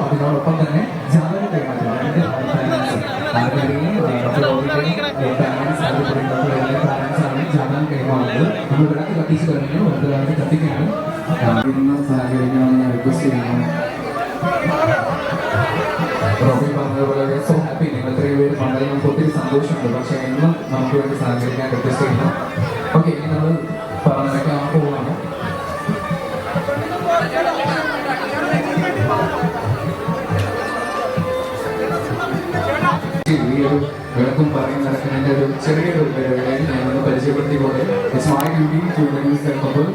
അതിനോടൊപ്പം തന്നെ ജാതക കൈമാറുന്നത് നമ്മൾ വിളക്ക് കത്തിച്ചു കഴിഞ്ഞു വിളക്ക് കത്തിക്കണം സഹകരിക്കണമെന്ന് റിക്വസ്റ്റ് ചെയ്യുന്നു. റോബി പറഞ്ഞതുപോലെ സോ ഹാപ്പി നിങ്ങൾ ഇത്രയും പേര് പണ്ടതിൽ നമുക്ക് ഒത്തിരി സന്തോഷമുണ്ട്. പക്ഷേ എന്നും നമുക്ക് വേണ്ടി സഹകരിക്കാൻ റിക്വസ്റ്റ് ചെയ്യുന്നു. ഓക്കെ, ഇനി നമ്മൾ പറഞ്ഞതൊക്കെ പോവാണ്. ഈ ഒരു വിളക്കും പറയും നടക്കുന്നതിൻ്റെ ഒരു ചെറിയൊരു പരിപാടി ഞാനൊന്ന് പരിചയപ്പെടുത്തിക്കൊണ്ട് it's my duty to introduce the couple.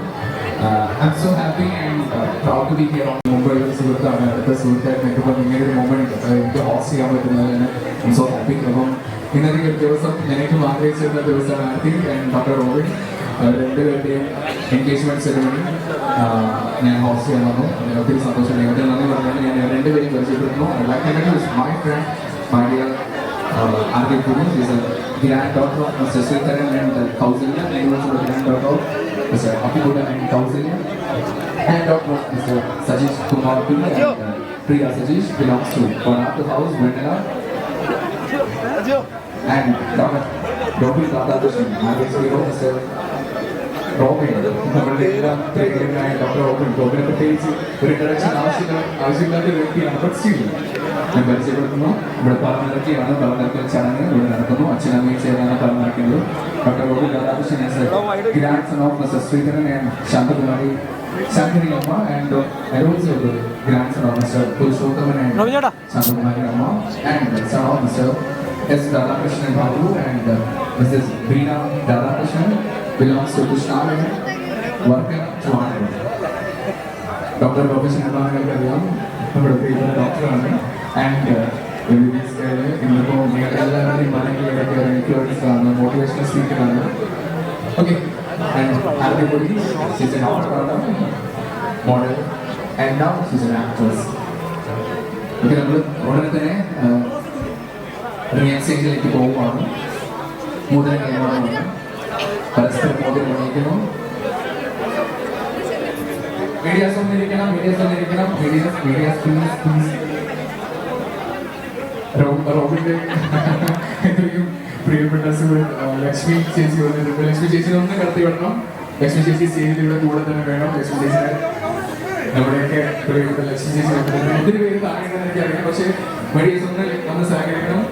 I am so happy and proud to be here on Mumbai. ഒരു സുഹൃത്താണ്, അടുത്ത സുഹൃത്തായിട്ട് ഇപ്പം ഇങ്ങനെ ഒരു മൊമെന്റ് എനിക്ക് ഹോസ്റ്റ് ചെയ്യാൻ പറ്റുന്നത് തന്നെ ഐ എം സോ ഹാപ്പി. അപ്പം ഇന്നത്തെ ദിവസം എനിക്കും ആഗ്രഹിച്ചിരുന്ന ദിവസമാണ് ആർത്തി ആൻഡ് ഡോക്ടർ റോബിൻ രണ്ടുപേരുടെയും എൻഗേജ്മെന്റ് സെറിമണി ഞാൻ ഹോസ്റ്റ് ചെയ്യാൻ വന്നു. അതിന് ഒത്തിരി സന്തോഷം. ദൈവത്തിന് നന്ദി പറഞ്ഞാൽ ഞാൻ രണ്ടുപേരും പരിചയപ്പെടുന്നു. My friend, my dear Arti Puru is a granddaughter of Mr. Sritaran and Kausalya, and also a granddaughter of Mr. Apikuda and Kausalya, and daughter of Mr. Sajish Kumar Puri and Priya Sajish belongs to Konark House, Vendala, and Dr. Robin Radhakrishnan, married to Mr. Robin. നമ്മളുടെ എല്ലാം പ്രിയങ്കരനായ doctor റോബിനെ പ്രത്യേകിച്ച് ഒരു introduction ആവശ്യമില്ലാത്ത ഒരു വ്യക്തിയാണ്. But still ഞാൻ പരിചയപ്പെടുത്തുന്നു. ഇവിടെ പറഞ്ഞിറക്കിയാണ് പറഞ്ഞിറക്കൽ ചടങ്ങ് ഇവിടെ നടക്കുന്നു. അച്ഛനമ്മയും ചേർന്നാണ് പറഞ്ഞിറക്കുന്നത്. Doctor Robin Radhakrishnan grandson of mister Sreedharan and Shanthakumari Shanthini അമ്മ and also the grandson of Mr. Purushothaman and Shantakumari Amma and son of Mr. S. Radhakrishnan Babu and Mrs. Veena Radhakrishnan belongs to Krishnalaya, working Trivandrum. Dr. Professor Nirvanakariyam, നമ്മുടെ പ്രിയപ്പെട്ട ഡോക്ടറാണ്. And ഇന്നിപ്പോൾ നിങ്ങൾ എല്ലാവരുടെയും മനങ്ങളിലൊക്കെ ഇൻഫ്ലുവൻസാണ്, motivational സ്പീക്കറാണ്. Okay, and ആദ്യപടി she's an author model and now she's an actress. Okay, നമ്മൾ ഉടനെ തന്നെ റിംഗ് എക്സ്ചേഞ്ചിലേക്ക് പോകുവാണ്. മോതിരം കൈമാറുവാണ്. പരസ്പരം മോതിരം ഉന്നയിക്കുന്നു. മീഡിയാസ് ഒന്നിരിക്കണം, മീഡിയാസ് പ്ലീസ്. റോബിന്റെ എത്രയും പ്രിയപ്പെട്ട ലക്ഷ്മി ചേച്ചി വന്നിട്ടുണ്ട്. ലക്ഷ്മി ചേച്ചി ഒന്ന് കടത്തി വിടണം. ലക്ഷ്മി ചേച്ചി സ്റ്റേജിലൂടെ കൂടെ തന്നെ വേണം. ലക്ഷ്മി ചേച്ചിനെ നമ്മുടെയൊക്കെ പ്രിയപ്പെട്ട ലക്ഷ്മി ചേച്ചി വന്നിട്ടുണ്ട്. ഒത്തിരി പേര് താഴെ എനിക്കറിയാം, പക്ഷേ മീഡിയാസ് ഒന്ന് സഹകരിക്കണം.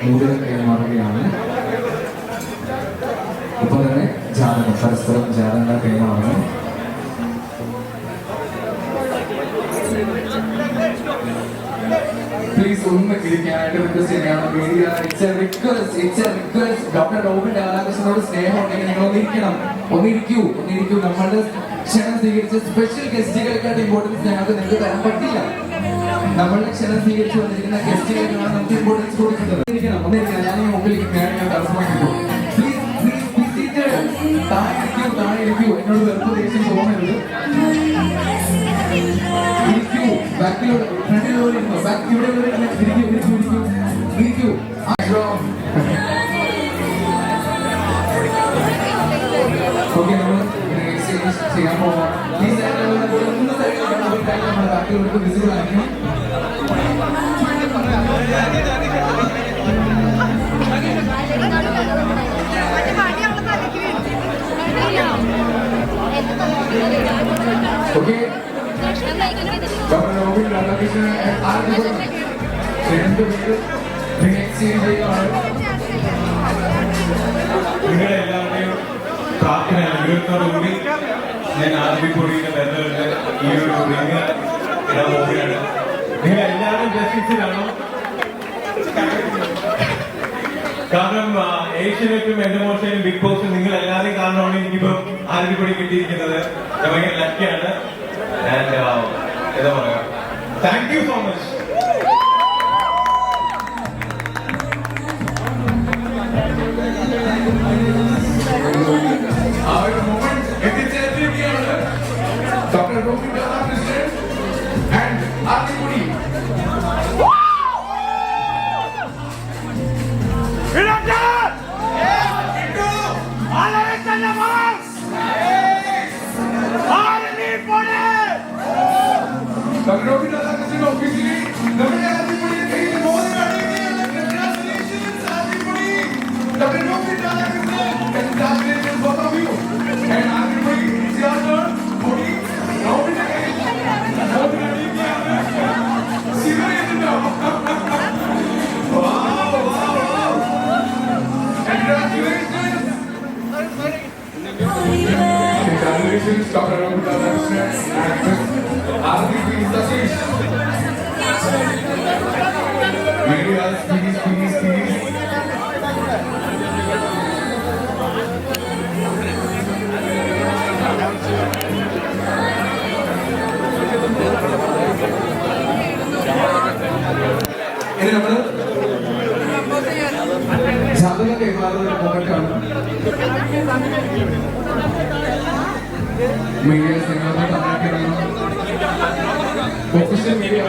മോതിരം കൈമാറുകയാണ്. ഒപ്പം തന്നെ ജാതകം, പരസ്പരം ജാതകങ്ങൾ കൈമാറണം. പ്ലീസ് ഒന്ന് ഇരിക്കാനായിട്ട് റിക്വസ്റ്റ് ചെയ്യാണ്. Media it's a request. Doctor Robin രാധാകൃഷ്ണനോട് സ്നേഹം ഉണ്ടെങ്കിൽ നിങ്ങൾ ഒന്നിരിക്കൂ. നമ്മളുടെ ക്ഷണം സ്വീകരിച്ച സ്പെഷ്യൽ ഗസ്റ്റുകൾക്കായിട്ട് ഇമ്പോർട്ടൻസ് ഞങ്ങൾക്ക് നിങ്ങൾക്ക് തരാൻ പറ്റില്ല. നമ്മളുടെ ക്ഷണം സ്വീകരിച്ചു വന്നിരിക്കുന്ന ഗസ്റ്റുകൾക്കാണ് നമുക്ക് ഇമ്പോർട്ടൻസ് കൊടുക്കുന്നത്. ഒന്നിരിക്കണം. ഞാൻ ഈ മുമ്പിൽ തടസ്സമാക്കിക്കോ. താഴെ ഇരിക്കൂ. എന്നോട് വെറുതെ ദേഷ്യം തോന്നരുത്. ഇരിക്കൂ. ബാക്കിലോട്ട് ഫ്രണ്ടിലോട്ട് ഇരുന്നോ. ബാക്ക് ഇവിടെ ഇരിക്കൂ. ചെയ്യാൻ പോവാണ്. ഈ സൈഡിലുള്ള മൂന്ന് സൈഡിലുള്ള ആൾക്കാർ നമ്മുടെ ബാക്കിലോട്ട് വിസിബിൾ ആയിരിക്കും. ഓക്കെ, ഡോക്ടർ റോബിൻ രാധാകൃഷ്ണൻ നിങ്ങളെല്ലാവരുടെയും പ്രാർത്ഥന അനുഗ്രഹത്തോടുകൂടി ഞാൻ ആദ്യപ്പൊടിയുടെ ബന്ധമുണ്ട് ഈ ഒരു റിങ് ഇടാൻ പോവുകയാണ്. നിങ്ങളെല്ലാവരും ജസ്റ്റിസിലാണോ? കാരണം ഏഷ്യനെറ്റും എന്റെ മോശയിലും ബിഗ് ബോസും നിങ്ങൾ എല്ലാവരെയും കാരണമാണ് എനിക്കിപ്പോ ആദ്യപ്പൊടി കിട്ടിയിരിക്കുന്നത്. ഞാൻ ഭയങ്കര ലക്കിയാണ്. എന്താ പറയാ, thank you so much. Dr. Rohit Radhakrishnan and Adipudi. Dr. Rohit Radhakrishnan officially നമ്മുടെ ആദിപുടിയുടെ കയ്യിൽ Modi അണിയിക്കുകയാണ്. Congratulations ആദിപുടി. Dr. Rohit Radhakrishnan, congratulations both of you. And Adipudi, it's your turn. Modi, Rohitന്റെ കയ്യിൽ Modi അണിയിക്കുകയാണ്. ശിവനെയുണ്ടോ? Wow, wow, wow. Congratulations. Congratulations, Dr. Rohit Radhakrishnan and Adipudi Satish. Videos, please. ഇനി നമ്മൾ ജാതക കൈമാറുന്ന മൊമെന്റാണ്. Media official media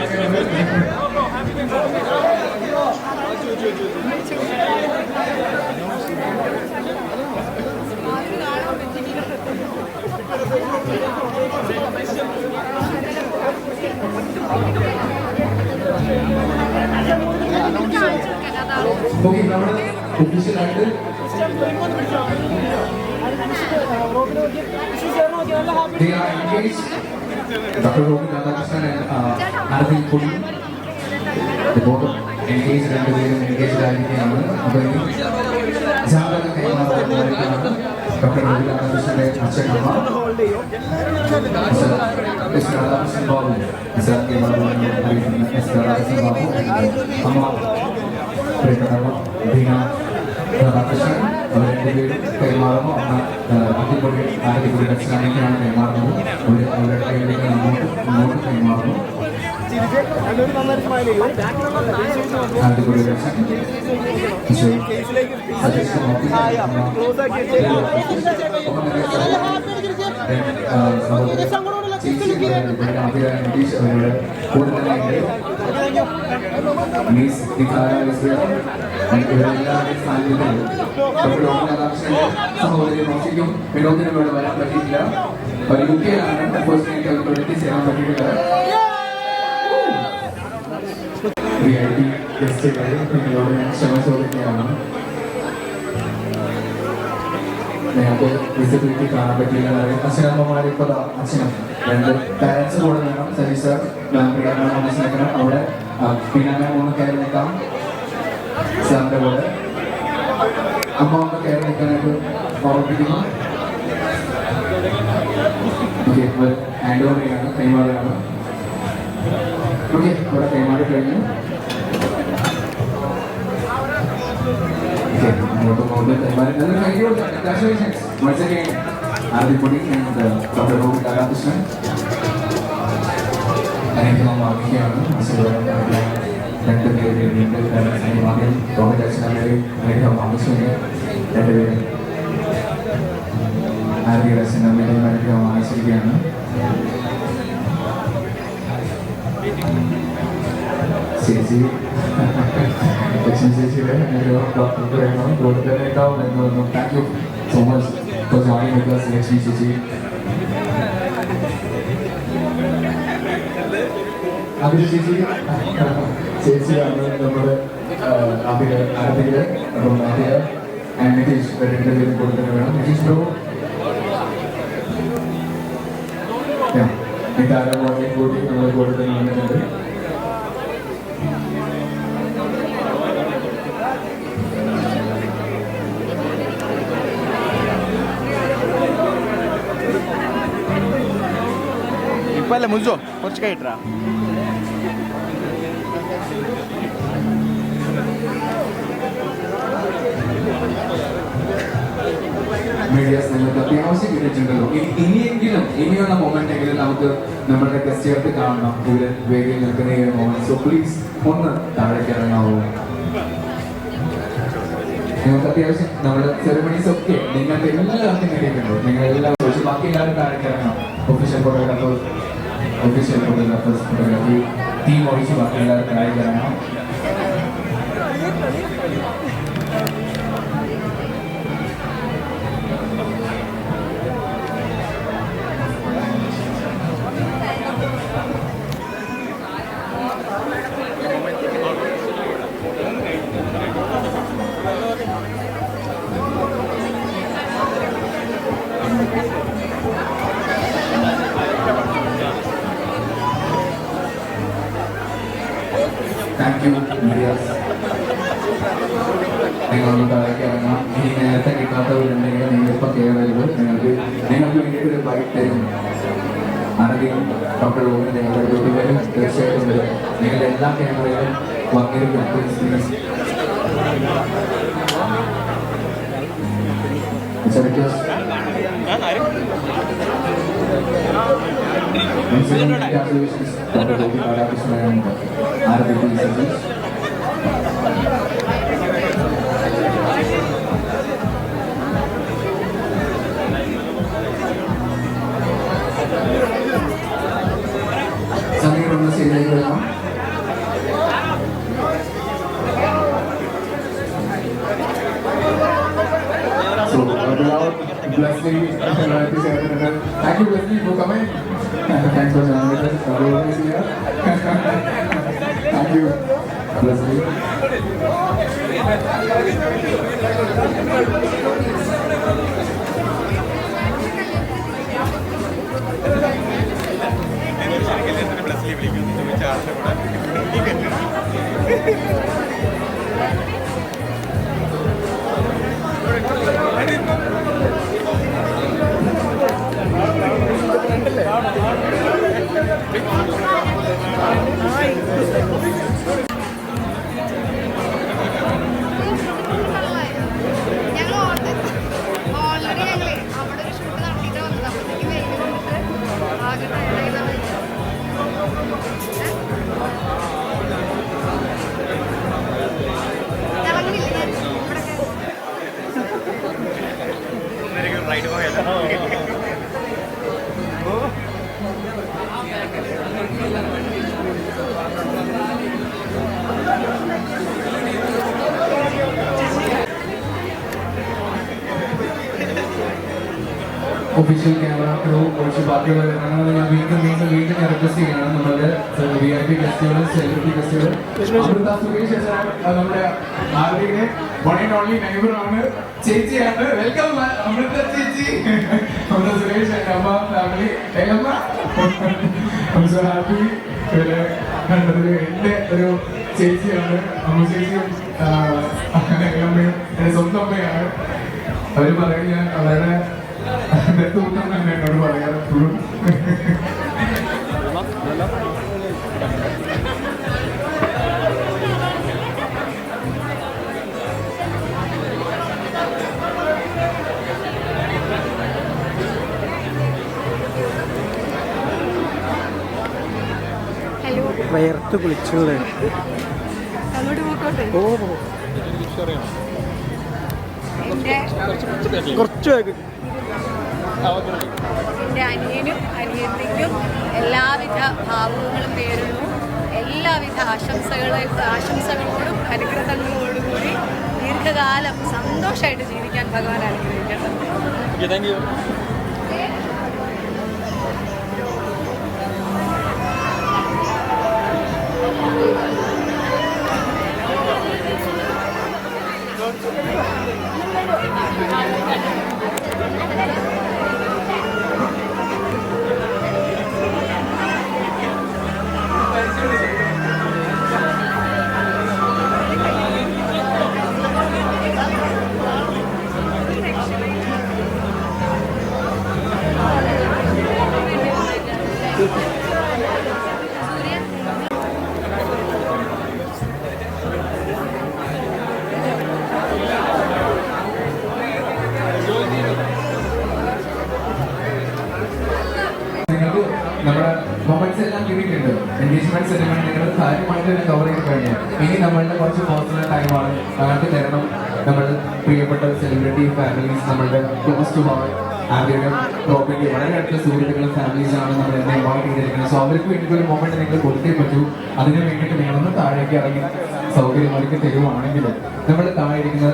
okay, നമ്മുടെ ഒഫീഷ്യലായിട്ട് they are engaged. Dr. Rohit Radhakrishnan and Adipudi, they both engaged. രണ്ടുപേരും engaged ആയിരിക്കുകയാണ്. അപ്പോൾ ജാതക കൈമാറുന്നതാണ് doctor Robin രാധാകൃഷ്ണന്റെ അച്ഛനമ്മ എസ് രാധാകൃഷ്ണൻ ബാബു, എസ് രാധാകൃഷ്ണൻ ബാബു, അമ്മ പ്രിയപ്പെട്ട ബീന രാധാകൃഷ്ണൻ. അവർ രണ്ടുപേരും കൈമാറുമ്പോൾ ആദ്യപ്പൊടി ദക്ഷിണാനേക്കാണ് കൈമാറുന്നത്. അവരുടെ കയ്യിലേക്ക് മുന്നോട്ട് കൈമാറുന്നു. ആദ്യപ്പൊടി ദക്ഷൻ നിതീഷ് അവരുടെ കൂടെ തന്നെ മീസ് ഇവരെല്ലാവരുടെയും സാന്നിധ്യത്തിൽ ഡോക്ടർ റോബിൻ രാധാകൃഷ്ണന്റെ സഹോദരി മോശിക്കും വിനോദിനും ഇവിടെ വരാൻ പറ്റിയിട്ടില്ല. അവർ യുകെയിലാണ്. അൺഫോർച്യുനേറ്റ്ലി അവർക്ക് എത്തിച്ചേരാൻ പറ്റിയിട്ടില്ല. VIP ഗസ്റ്റുകളെ നിങ്ങളോട് ഞാൻ ക്ഷമ ചോദിക്കുകയാണ്. ഞങ്ങൾക്ക് വിസിബിലിറ്റി കാണാൻ പറ്റിയില്ല. അച്ഛനമ്മമാരെ ഇപ്പോൾ അച്ഛനും രണ്ട് പാരൻസ് കൂടെ വേണം. സതീഷ് സാർ മനസ്സിലാക്കണം. അവിടെ പിന്നെ മൂന്ന് കയറി നിൽക്കാം. സാറിന്റെ കൂടെ അമ്മ കയറി നിൽക്കാനായിട്ട് ഓർമ്മിപ്പിക്കുന്നു. ഓക്കെ, ഹാൻഡ് ഓവർ ചെയ്യാണ്, കൈമാറുകയാണ്. ഓക്കെ, ഇവിടെ കൈമാറി കഴിഞ്ഞു. അങ്ങോട്ട് കൈമാറി once again Adipudi and Dr. Rohit Radhakrishnan. അനുഗ്രഹം വാങ്ങിക്കുകയാണ്. രണ്ടുപേരും റോഹിത് അച്ഛനമ്മയും അനുഗ്രഹം വാങ്ങിച്ചുകൊണ്ട് രണ്ടുപേരും ആദ്യ അച്ഛനമ്മയും അനുഗ്രഹം വാങ്ങിച്ചിരിക്കുകയാണ്. ചേച്ചി ലക്ഷ്മി ചേച്ചിയുടെ അനുഗ്രഹം ഡോക്ടർക്ക് വേണം, കൂടുതൽ തന്നെ ഉണ്ടാവും എന്ന് തോന്നുന്നു. Thank you so much for joining with us, Lakshmi ചേച്ചി. അതിന് ചേച്ചിയാണ് നമ്മുടെ ആദ്യ അപ്പം ആദ്യ നിതീഷ് രണ്ടുപേരും കൊടുത്തിട്ട് വേണം. നിതീഷ് ബ്രോ ഇതാരെ കൂടി നമ്മൾ കൊടുത്തിട്ട് വന്നിട്ടുണ്ട്. ഇപ്പൊ അല്ലേ മുജോ കുറച്ച് കഴിട്ടാ മീഡിയാസ് നിങ്ങൾക്ക് അത്യാവശ്യം കിട്ടിയിട്ടുണ്ടല്ലോ. ഇനിയുള്ള മൊമെന്റ് എങ്കിലും നമുക്ക് നമ്മുടെ ഗസ്റ്റുകൾക്ക് കാണണം. ഇവര് വേദിയിൽ നിൽക്കുന്ന ഈ ഒരു മൊമെന്റ്. സോ പ്ലീസ് ഒന്ന് താഴേക്ക് ഇറങ്ങാവോ? നിങ്ങൾക്ക് അത്യാവശ്യം നമ്മുടെ സെറിമണീസ് ഒക്കെ നിങ്ങൾക്ക് എല്ലാവർക്കും കിട്ടിയിട്ടുണ്ടോ? നിങ്ങൾ എല്ലാവരും പക്ഷേ ബാക്കി എല്ലാവരും താഴേക്ക് ഇറങ്ങണം. ഒഫീഷ്യൽ ഫോട്ടോഗ്രാഫേഴ്സ് ഫോട്ടോഗ്രാഫി ടീം ഒഴിച്ച് ബാക്കി എല്ലാവരും താഴേക്ക് ഇറങ്ങണം. Thank you medias. നിങ്ങളൊന്ന് താഴേക്ക് ഇറങ്ങാം. ഇനി നേരത്തെ കിട്ടാത്തവരുണ്ടെങ്കിൽ നിങ്ങളിപ്പോൾ കയറരുത്. നിങ്ങൾക്ക് വേണ്ടിയിട്ട് ഒരു ബൈക്ക് തരും. ആരെങ്കിലും ഡോക്ടർ റൂമിൽ നിങ്ങളുടെ അടുത്ത് വരും. തീർച്ചയായിട്ടും വരും. നിങ്ങളുടെ എല്ലാ ക്യാമറയിലും വന്നിരിക്കും. സമീപം ശരിയായി വരണം. So, Leslie, thank you Leslie for coming. Thanks for joining us. Always here. Thank you Leslie. Official camera crew കുറച്ച് ബാക്കിയുള്ള ഞാൻ വീണ്ടും റിക്വസ്റ്റ് ചെയ്യണം. നമ്മുടെ VIP ഗസ്റ്റുകൾ, സെലിബ്രിറ്റി ഗസ്റ്റുകൾ, അമൃത സുരേഷ് നമ്മുടെ ആരുടെ വൺ ആൻഡ് ഓൺലി നൈബർ ആണ്, ചേച്ചിയാണ്. വെൽക്കം അമൃത ചേച്ചി. അമൃത സുരേഷ് എൻ്റെ അമ്മ ഫാമിലി. അമ്മ സോ ഹാപ്പി കണ്ടതിൽ എൻ്റെ ഒരു ചേച്ചിയാണ്. അമ്മ ചേച്ചിയും അമ്മയും എൻ്റെ സ്വന്തം അമ്മയാണ്. അവർ പറയും ഞാൻ അവരുടെ കൂട്ടം തന്നെ എന്നോട് പറയാറ് എപ്പോഴും. വയർത്ത് കുളിച്ചൂടെ? കുറച്ച് വേഗം എൻ്റെ അനിയനും അനിയത്തിക്കും എല്ലാവിധ ഭാവുകങ്ങളും നേരുന്നു. എല്ലാവിധ ആശംസകളോടും അനുഗ്രഹങ്ങളോടും കൂടി ദീർഘകാലം സന്തോഷമായിട്ട് ജീവിക്കാൻ ഭഗവാൻ അനുഗ്രഹിക്കട്ടെ. നിങ്ങൾക്ക് നമ്മുടെ മൊമെന്റ്സ് എല്ലാം കിട്ടിയിട്ടുണ്ട്. എൻഗേജ്മെന്റ് സെറിമണി നിങ്ങൾ കാര്യമായിട്ട് തന്നെ കവർ ചെയ്ത് കഴിഞ്ഞു. ഇനി നമ്മളുടെ കുറച്ച് പേഴ്സണൽ ടൈമാണ് അതിനകത്ത് തരണം. നമ്മൾ പ്രിയപ്പെട്ട സെലിബ്രിറ്റി ഫാമിലീസ്, നമ്മളുടെ ക്ലോസ് ടു ഹാർട്ട് ആദ്യയുടെ പ്രോപ്പർട്ടി വളരെ അടുത്ത സുഹൃത്തുക്കളും ഫാമിലീസാണ് നമ്മൾ എന്നെ ഇൻവൈറ്റ് ചെയ്തിരിക്കുന്നത്. സോ അവർക്ക് വേണ്ടിയിട്ട് ഒരു മൊമെന്റ് നിങ്ങൾ കൊടുത്തേ പറ്റൂ. അതിന് വേണ്ടിയിട്ട് നിങ്ങളൊന്ന് താഴേക്ക് ഇറങ്ങി സൗകര്യം ഒരുക്കി തരുവാണെങ്കിൽ നമ്മൾ താഴെ ഇരിക്കുന്ന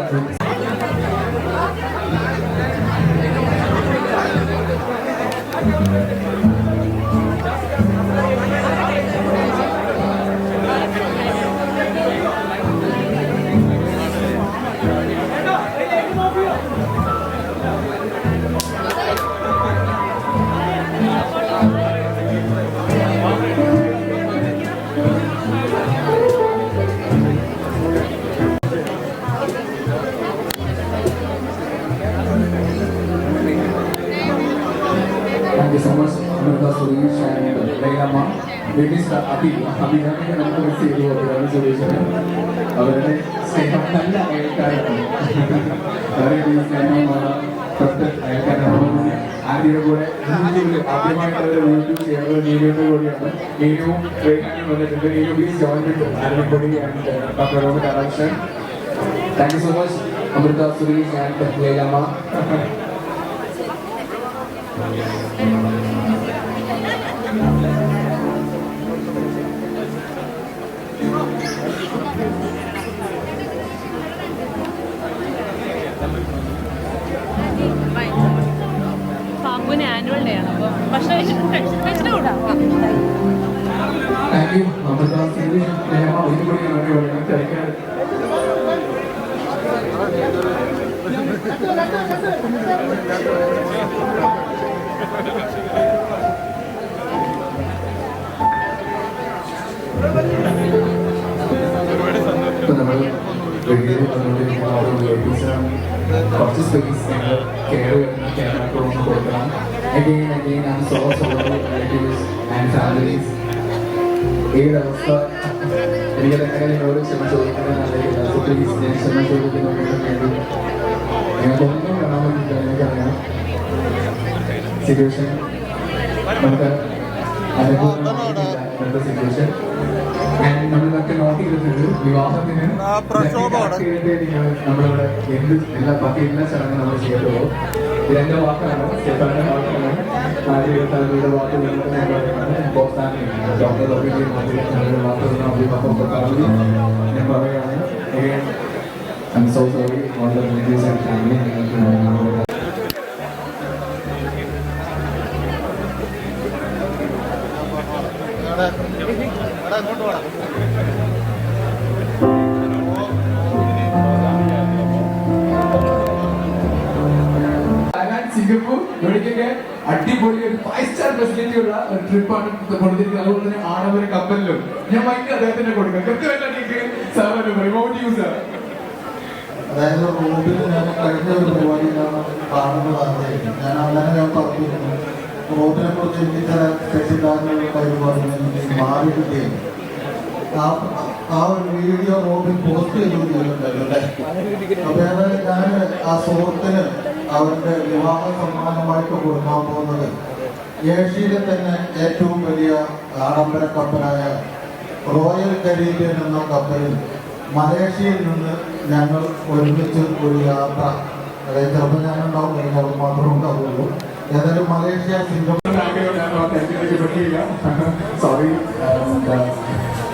Thank you so much, Amrita, Suresh, and Leilama. Ladies, അഭിരാമിനെ നമുക്ക് മിസ് ചെയ്തു പോകുകയാണ് സുരേഷിന്. അവരുടെ സ്നേഹം നല്ല അയൽക്കാരാണ്. വളരെയധികം സ്നേഹമാണ് തൊട്ട് അയൽക്കാരാണ്. ആദ്യയുടെ കൂടെ ആദ്യമായിട്ടുള്ള യൂട്യൂബ് ചെയ്യുന്നത് നീലുവിന്റെ കൂടെയാണ്. നീലുവും റേഹാനും വന്നിട്ടുണ്ട്. നീലു പ്ലീസ് ജോയിൻ വിത്ത് ആരംഭിക്കൊടി ആൻഡ് ഡോക്ടർ റോബർട്ട് അറാക്ഷൻ. Thank you so much, Amrita, Suresh, and Leilama. പാമ്പുവിന് ആനുവൽ ഡേ ആണ്. അപ്പോൾ ഭക്ഷണം കഴിച്ചിട്ട് കൂടാം. Thank you, Amrita, Suresh, Leilama. ഒന്നുകൂടി നന്ദി പറയുന്നു. കഴിക്കാൻ നമ്മൾ കുറച്ച് സ്പേസ് ഞങ്ങൾ കെയർ വരുന്ന ക്യാമറ കൊടുക്കണം. Again, I'm so sorry, relatives and families. ഏതവസ്ഥ എനിക്കതൊക്കെ നിങ്ങളോട് ക്ഷമ ചോദിക്കുന്നത് നല്ലതില്ല. സോ പ്ലീസ് ഞാൻ ക്ഷമ ചോദിക്കുന്നതിന് വേണ്ടി ഞങ്ങൾക്കൊന്നും കാണാൻ പറ്റില്ല. എനിക്കറിയാം സിറ്റുവേഷൻ നമുക്ക് അനുഭവമില്ല ഇന്നത്തെ സിറ്റുവേഷൻ. നമ്മളൊക്കെ നോട്ട് ചെയ്തിട്ടുണ്ട് വിവാഹത്തിന് നമ്മളിവിടെ എന്ത് ബാക്കി എല്ലാ ചടങ്ങും നമ്മൾ ചെയ്യത്തുള്ളൂ. ഇതെന്റെ വാക്കാണ്, സ്റ്റെഫാന്റെ വാക്കാണ്. 2024 വാക്ക് ഡോക്ടർ ഞങ്ങളുടെ വാക്കുകൾ ഞാൻ പറയുകയാണ്. I'm so sorry for the relatives and family. Singapore ഇവിടേക്കൊക്കെ അടിപൊളി ഒരു 5-star ഫെസിലിറ്റി ഉള്ള ഒരു ട്രിപ്പാണ് കൊടുത്തിരിക്കുന്നത്. അതുപോലെ തന്നെ ആഡംബര കപ്പലിലും ഞാൻ മൈക്ക് അദ്ദേഹത്തിന് കൊടുക്കാം. കൃത്യമായിട്ട് സാർ റിമോട്ട് യൂസർ. അതായത് റോഡിൽ ഞാൻ കഴിഞ്ഞ ഒരു പരിപാടിയിലാണ് കാണുന്നതാണ്. ഞാൻ അങ്ങനെ ഞാൻ പറഞ്ഞിരുന്നു റോഡിനെ കുറിച്ച് എനിക്ക് ചില തെറ്റിദ്ധാരണകൾ പരിപാടികൾ എനിക്ക് മാറി കിട്ടിയത്. ആ ഒരു വീഡിയോ റോഡിൽ പോസ്റ്റ് ചെയ്തിട്ടുണ്ടല്ലോ അല്ലേ. അപ്പോൾ ഞാൻ ആ സുഹൃത്തിന് അവരുടെ വിവാഹ സമ്മാനമായിട്ട് കൊടുക്കാൻ പോകുന്നത് ഏഷ്യയിലെ തന്നെ ഏറ്റവും വലിയ ആഡംബര കപ്പലായ റോയൽ കരീബിയൻ എന്ന കപ്പലിൽ മലേഷ്യയിൽ നിന്ന് ഞങ്ങൾ ഒരുമിച്ച് ഒരു യാത്ര, അതായത് ചിലപ്പോൾ ഞാനുണ്ടാവും, കഴിഞ്ഞാൽ മാത്രമേ ഉണ്ടാവുള്ളൂ. ഏതായാലും Malaysia Singapore sorry.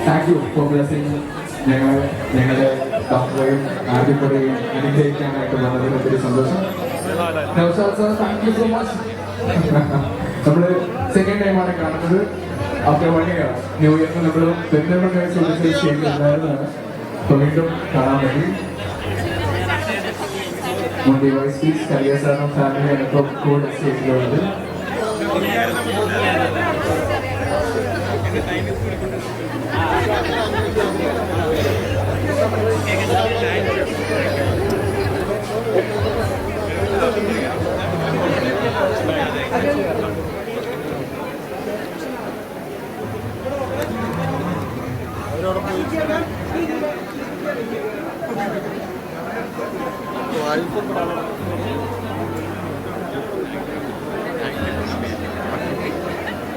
Thank you four blessing. ഞങ്ങളുടെ ഡോക്ടറെയും ആദ്യപ്പുറയും അനുഗ്രഹിക്കാനായിട്ട് വളരെ ഒത്തിരി സന്തോഷം. Thank you so much. നമ്മള് സെക്കൻഡ് ടൈമാണ് കാണുന്നത്. ആഫ്റ്റർ 1 year ന്യൂ ഇയറിന് നമ്മൾ പെരുന്തൽമണ്ണ ചെയ്യുന്നതായിരുന്നാണ്. അപ്പോൾ വീണ്ടും കാണാൻ വേണ്ടി മുണ്ടി വൈസ് പീസ് കരിയസാറും ഫാമിലിയാണ് ഇപ്പോൾ കൂടെ സ്റ്റേജിലുള്ളത്.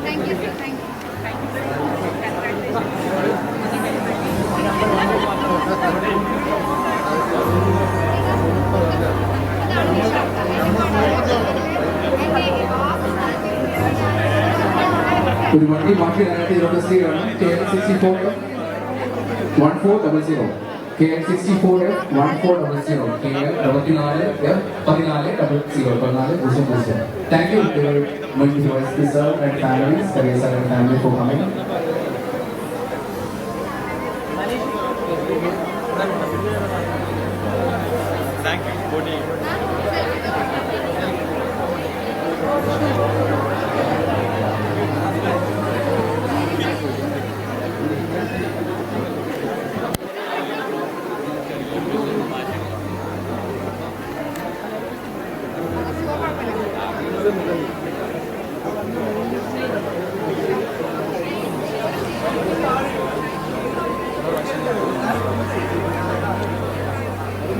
Thank you, sir. Thank you. ഒരു വണ്ടി ബാക്കി രണ്ടായിരത്തിലാണ് KL64 1400 KL64 1400 KL14F1400. Thank you, Multi Voice sir and families, Career Sir and family for coming. Thank you.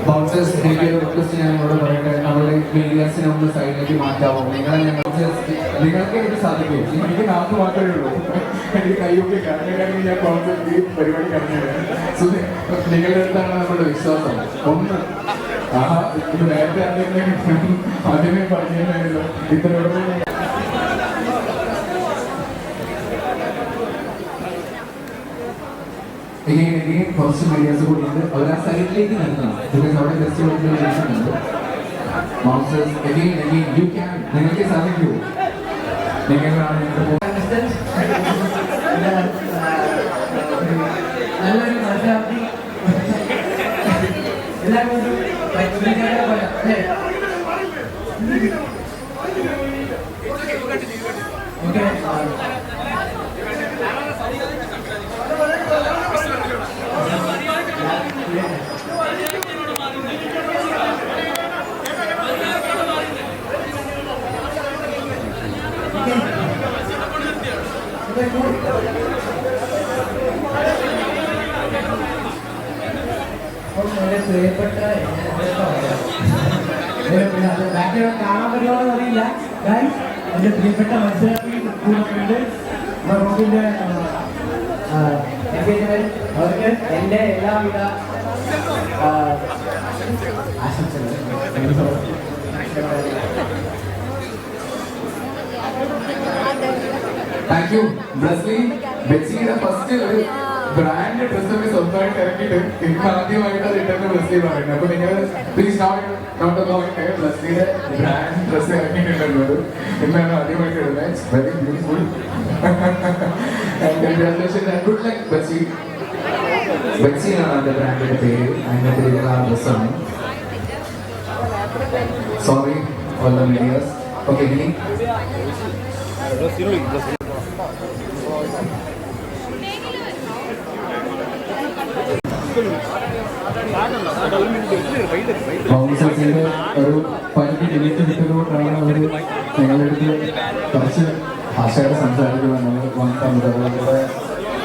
Bouncers എനിക്കൊരു റിക്വസ്റ്റ് ഞാൻ ഇവിടെ പറയട്ടെ, നമ്മുടെ മീഡിയാസിനെ ഒന്ന് സൈഡിലേക്ക് മാറ്റാമോ? നിങ്ങൾക്ക് എനിക്ക് സാധിക്കും. എനിക്ക് നാക്ക് മാത്രമേ ഉള്ളൂ, എനിക്ക് കൈയൊക്കെ കാരണം ഞാൻ ബൗൺസേഴ്സ് ഈ പരിപാടി കഴിഞ്ഞത്. സോ നിങ്ങളുടെ അടുത്താണ് നമ്മുടെ വിശ്വാസം. ഒന്ന് ഇത് നേരത്തെ ആദ്യമേ പറഞ്ഞിരുന്നല്ലോ ഇത്രയോടെ കുറച്ച് മീഡിയാസ് കൂടി ഉണ്ട്. അവർ ആ സൈഡിലേക്ക് നിർത്തണം. ബിക്കോസ് അവിടെ ഫെസ്റ്റിവൽ ഉണ്ട്. മോൺസ്റ്റേഴ്സ് യു ക്യാൻ, നിങ്ങൾക്ക് സാധിക്കൂ. നിങ്ങളാണ് നല്ലൊരു മത്സരാർത്ഥി എല്ലാവരും ഓക്കെ. വളരെ പ്രിയപ്പെട്ട ബാക്കിയുള്ള കാണാൻ പറ്റുമോന്ന് അറിയില്ല. എൻ്റെ പ്രിയപ്പെട്ട മത്സരാർത്ഥി കൂടെ റോബിൻ്റെ അവർക്ക് എൻ്റെ എല്ലാവിധ ആശംസകളും. Thank you. ബ്ലസ്ലി ബെച്ചിയുടെ ഫസ്റ്റ് ഒരു ബ്രാൻഡ് ഡ്രസ്സൊക്കെ സ്വന്തമായിട്ട് ഇറക്കിയിട്ട് ഇന്ന് ആദ്യമായിട്ട് റിട്ടേൺ ബ്ലസ്ലി പറയുന്നത്. അപ്പൊ നിങ്ങൾ പ്ലീസ് നോട്ട് നോട്ട് ബ്ലസ്ലിയുടെ ബ്രാൻഡ് ഡ്രസ്സ് ഇറക്കിയിട്ടുണ്ടല്ലോ, ഇന്നാണ് ആദ്യമായിട്ട് ഇടുന്നത്. Very beautiful. Congratulation and good luck Bechi. ബെച്ചിയാണ് അതിന്റെ ബ്രാൻഡിന്റെ പേര്. അതിന്റെ പേരുള്ള ആ ഡ്രസ്സാണ്. Sorry all the medias. Okay, ഇനി ബൗൺസേഴ്സിന്റെ ഒരു 5 മിനിറ്റ് കിട്ടുന്നതുകൊണ്ടാണ് അവർ ഞങ്ങളുടെ അടുത്ത് കുറച്ച് ഭാഷയുടെ സംസാരിക്കുന്നത്. നമ്മൾ അതുപോലെ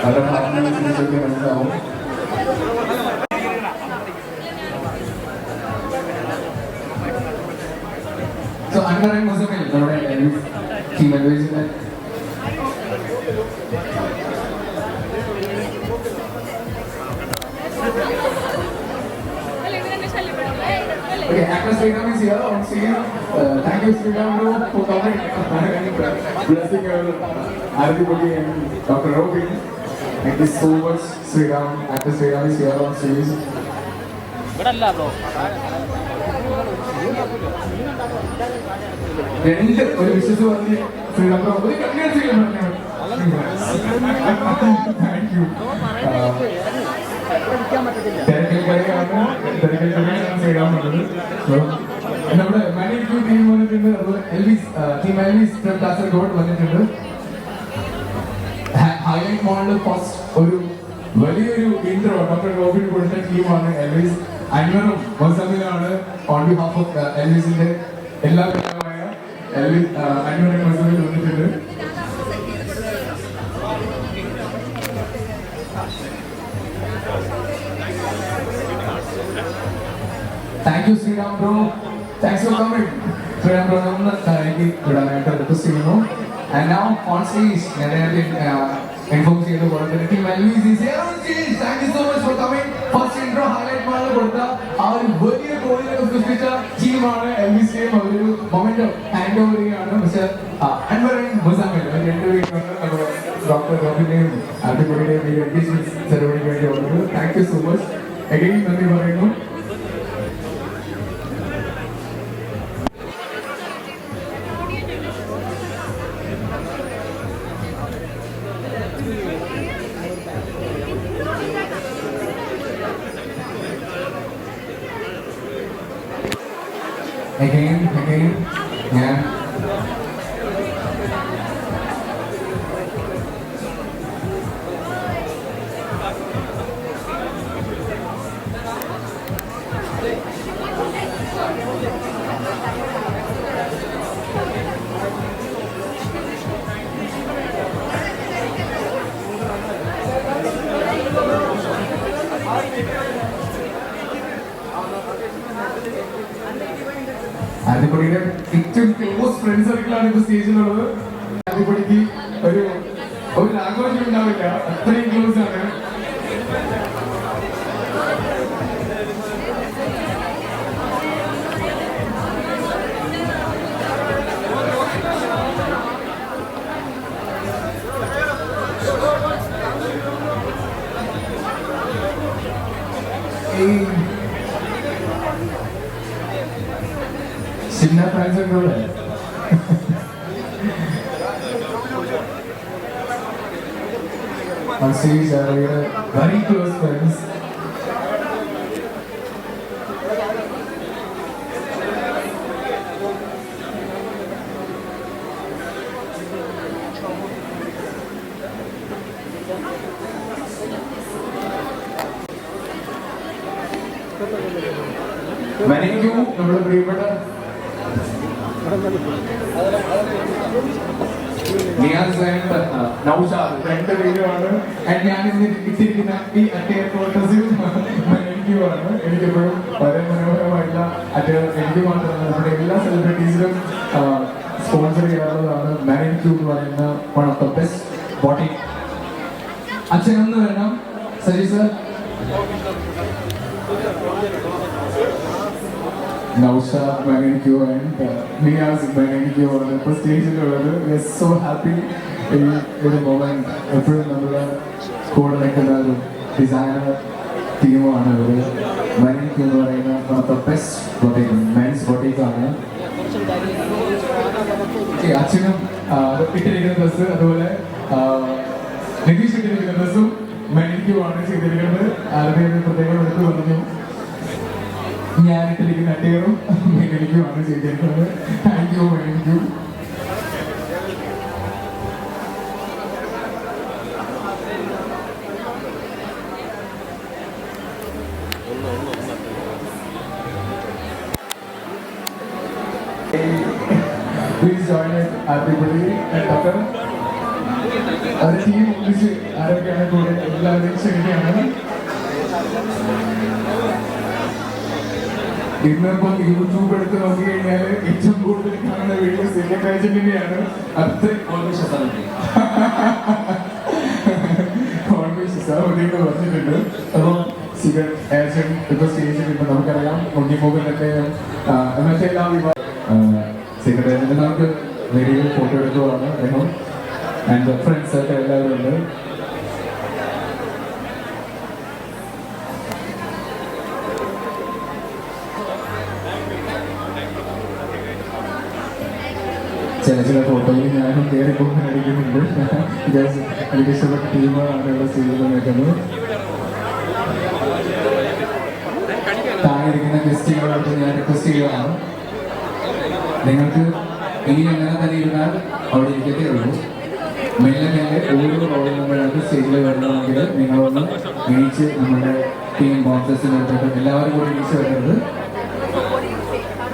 അവരുടെ ഭാഷണത്തിനൊക്കെ മനസ്സിലാവും. സോ അൻവർ മുസമിൽ നമ്മുടെ team അഡ്വൈസിന്റെ Okay, actor Sriram is here on scene. Thank you, Sriram, for coming and blessing everybody and Dr. Robin. Thank you so much, Sriram. Actor Sriram is here on stage. രണ്ട് ഒരു വിശ്വസ് പറഞ്ഞ് ശ്രീറാം ഒരു congrats ചെയ്യാൻ പറഞ്ഞു. Thank you. തിരക്കിൽ ശ്രീറാം പറഞ്ഞത്. നമ്മുടെ manage team വന്നിട്ടുണ്ട്, അതുപോലെ Elvis team Elvis from Kasaragod വന്നിട്ടുണ്ട്. ഹൈലൈറ്റ് മോളിൽ ഫസ്റ്റ് ഒരു വലിയൊരു ഇൻട്രോ ഡോക്ടർ റോബിൻ കൊടുത്ത ടീമാണ് എൽവിസ്. അൻവറും മൊസമിലാണ് ഓൺ ബിഹാഫ് ഓഫ് എൽവിസിന്റെ എല്ലാ വിധമായ എൽവിസ് അൻവറും മൊസമിൽ വന്നിട്ടുണ്ട്. Thank you Sreeram bro, thanks for coming. Sreeram bro ഒന്ന് എനിക്ക് വിടാനായിട്ട് റിക്വസ്റ്റ് ചെയ്യുന്നു. ആൻഡ് നൗ ഓൺ സ്റ്റേജ് ഞാൻ നേരത്തെ ഇൻഫോം ചെയ്ത പോലെ തന്നെ team Elvis is here on stage. Thank you so much for coming. First intro highlight മാളിൽ കൊടുത്ത ആ ഒരു വലിയ ഗോളിലൊക്കെ സൃഷ്ടിച്ച ടീമാണ് എൽവിസ് ടീം. അവരൊരു മൊമെന്റോ ഹാൻഡ് ഓവർ ചെയ്യാണ്. പക്ഷേ അൻവർ മുസാമിൽ രണ്ടുപേരും ഡോക്ടർ റോബിന്റെയും അടിപൊളിയുടെയും ഈ എൻഗേജ്മെന്റ് സെറമണിക്ക് വേണ്ടി വന്നത്. Thank you so much. Again നന്ദി പറയുന്നു. Again, ഞാൻ ആദിപ്പൊടിയുടെ ഏറ്റവും ക്ലോസ് ഫ്രണ്ട് സർക്കിളാണ് ഇപ്പൊ സ്റ്റേജിലുള്ളത്. ആദിപ്പൊടിക്ക് ഒരു ലാംഗ്വേജ് ഉണ്ടാവില്ല, അത്രയും ക്ലോസ് ആണ്. ചിന്ന ഫ്രണ്ട്സ് ഒക്കെ ഉള്ള on stage are very close friends. Thank you, നമ്മുടെ പ്രിയപ്പെട്ട നിയാസ് ആൻഡ് നൗഷാദ് രണ്ടുപേരുമാണ്. ഞാൻ ഇന്ന് ഇട്ടിരിക്കുന്ന ഈ അറ്റയർ കോട്ടസിൽ എനിക്കുമാണ്. എനിക്കെപ്പോഴും വളരെ മനോഹരമായിട്ടുള്ള അറ്റയർ എനിക്ക് മാത്രമല്ല നമ്മുടെ എല്ലാ സെലിബ്രിറ്റീസിലും സ്പോൺസർ ചെയ്യാറുള്ളതാണ്. മാനിക്യൂ എന്ന് പറയുന്ന വൺ ഓഫ് ദ ബെസ്റ്റ് ബോട്ടി. അച്ഛനൊന്ന് വേണം Saji sir. Naushad Manikyo and Niyaz Manikyo on the stage. We are so happy in the moment. എപ്പോഴും നമ്മുടെ കൂടെ നിൽക്കുന്ന ഒരു ഡിസൈനർ ടീമാണ് അവർ. മാനിക്യൂ എന്ന് പറയുന്ന one of the best boutique, men's ബൊട്ടീക്കാണ്. അച്ഛനും ഇട്ടിരിക്കുന്ന ഡ്രസ്സ്, അതുപോലെ നിതീഷ് ഇട്ടിരിക്കുന്ന ഡ്രസ്സും മാനിക്യൂ ആണ് ചെയ്തിരിക്കുന്നത്. ആരുടെയും പ്രത്യേകം എടുത്തു പറഞ്ഞു. ഞാൻ ഇട്ടിരിക്കുന്ന അറ്റയറും എനിക്കുമാണ് ചെയ്തിരിക്കുന്നത്. Thank you. Please join us everybody and Doctor. അത് ടീം ഒന്നിച്ച് ആരൊക്കെയാണ് കൂടെ എല്ലാവരെയും ക്ഷണിക്കുകയാണ്. ഇന്നിപ്പോൾ യൂട്യൂബ് എടുത്ത് നോക്കി കഴിഞ്ഞാൽ ഏറ്റവും കൂടുതൽ കാണുന്ന വീഡിയോ സിനിമയാണ്. അത്രയും പറഞ്ഞിട്ടുണ്ട്. അപ്പോൾ ഇപ്പൊ സ്റ്റേജിൽ ഇപ്പൊ നമുക്കറിയാം ഉണ്ണിമൂകനൊക്കെ മറ്റേ എല്ലാ സെക്രട്ടറി നമുക്ക് വീഡിയോ ഫോട്ടോ എടുക്കുവാണ് അദ്ദേഹം. ആൻഡ് ഫ്രണ്ട്സ് ഒക്കെ എല്ലാവരും ഉണ്ട്. ചില ഫോട്ടോയിൽ ഞാനും കയറി പോകുന്ന അടിക്കുന്നുണ്ട്. എനിക്ക് ഇഷ്ടപ്പെട്ട ടീമാണ് ഇവിടെ സ്റ്റേജിൽ നിൽക്കുന്നത്. താഴെ ഇരിക്കുന്ന ഗസ്റ്റുകളായിട്ട് ഞാൻ റിക്വസ്റ്റ് ചെയ്യുകയാണ്. നിങ്ങൾക്ക് ഇനി അങ്ങനെ തന്നെ ഇരുന്നാൽ അവിടെ ഇരിക്കത്തേ ഉള്ളൂ. മെല്ലെ മെല്ലെ ഓരോ റോളിൽ നമ്മൾക്ക് സ്റ്റേജിൽ വരണമെങ്കിൽ നിങ്ങളൊന്ന് എണീച്ച് നമ്മുടെ ടീം ബോൺസസിന് എടുത്തിട്ട് എല്ലാവരും കൂടി എണീച്ച് വരരുത്.